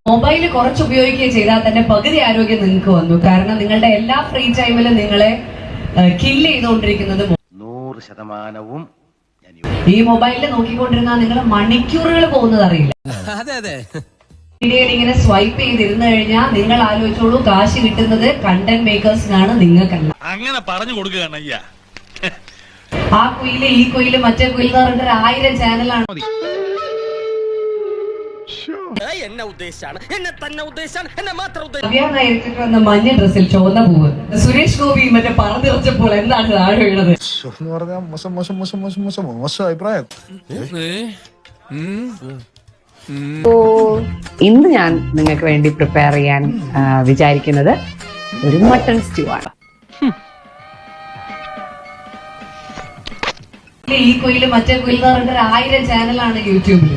Mobile കുറച്ച് ഉപയോഗിക്കുകയും ചെയ്താൽ തന്നെ പകുതി ആരോഗ്യം നിങ്ങൾക്ക് വന്നു. കാരണം നിങ്ങളുടെ എല്ലാ ഫ്രീ ടൈമിലും നിങ്ങളെ കില്ല് ചെയ്തുകൊണ്ടിരിക്കുന്നത് 100% ഈ മൊബൈലിൽ നോക്കിക്കൊണ്ടിരുന്നാൽ നിങ്ങൾ മണിക്കൂറുകൾ പോകുന്നത് അറിയില്ല. മീഡിയയിൽ ഇങ്ങനെ സ്വൈപ്പ് ചെയ്തിരുന്നു കഴിഞ്ഞാൽ നിങ്ങൾ ആലോചിച്ചോളൂ, കാശ് കിട്ടുന്നത് കണ്ടന്റ് മേക്കേഴ്സിനാണ്, നിങ്ങൾക്കല്ല. അങ്ങനെ പറഞ്ഞു കൊടുക്കുകയാണ് അയ്യാ. ആ കുയില് ഈ കുയില് മറ്റേ കുയിൽ എന്ന് പറഞ്ഞിട്ട് 1000 ചാനലാണ്. നേരിട്ടിട്ട് വന്ന മഞ്ഞ ഡ്രസ്സിൽ ചുവന്ന പൂവ്, സുരേഷ് ഗോപി മറ്റേ പറന്നിറച്ചപ്പോൾ എന്താണ് താഴെ വീണത്? ഇന്ന് ഞാൻ നിങ്ങൾക്ക് വേണ്ടി പ്രിപ്പയർ ചെയ്യാൻ വിചാരിക്കുന്നത് ഒരു മട്ടൺ സ്റ്റ്യൂ ആണ്. ഈ കുയില് മറ്റേ കുയിൽ എന്ന് പറഞ്ഞിട്ട് 1000 ചാനലാണ് യൂട്യൂബിൽ.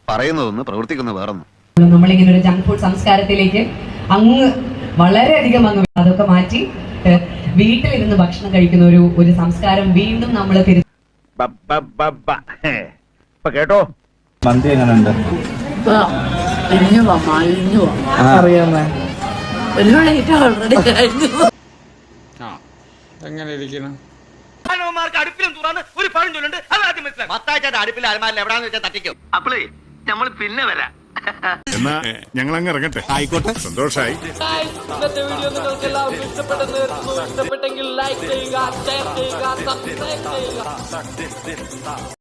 പറയുന്നതൊന്ന് പ്രവർത്തിക്കുന്ന വേറൊന്നും. നമ്മളിങ്ങനെ ഒരു ജങ്ക് ഫുഡ് സംസ്കാരത്തിലേക്ക് വളരെയധികം അതൊക്കെ മാറ്റി വീട്ടിലിരുന്ന് ഭക്ഷണം കഴിക്കുന്ന ഒരു സംസ്കാരം വീണ്ടും നമ്മൾ കേട്ടോ. മന്തി എങ്ങനെയുണ്ട്? എങ്ങനെ ഇരിക്കണം? അടുപ്പിലും തുറന്ന് ഒരു പഴം ചൊല്ലുണ്ട്. അത് ആദ്യം മനസ്സിലായി. മത്താഴ്ച അടുപ്പിൽ അലമാരിൽ എവിടാന്ന് വെച്ചാൽ തട്ടിക്കും. അപ്പളേ നമ്മൾ പിന്നെ വരാം. എന്നാ ഞങ്ങൾ അങ്ങ് ഇറങ്ങട്ടെ. ആയിക്കോട്ടെ, സന്തോഷായി. ഇന്നത്തെ വീഡിയോ നിങ്ങൾക്ക് എല്ലാവർക്കും ഇഷ്ടപ്പെട്ടെങ്കിൽ ലൈക്ക് ചെയ്യുക, ഷെയർ ചെയ്യുക, സബ്സ്ക്രൈബ് ചെയ്യുക.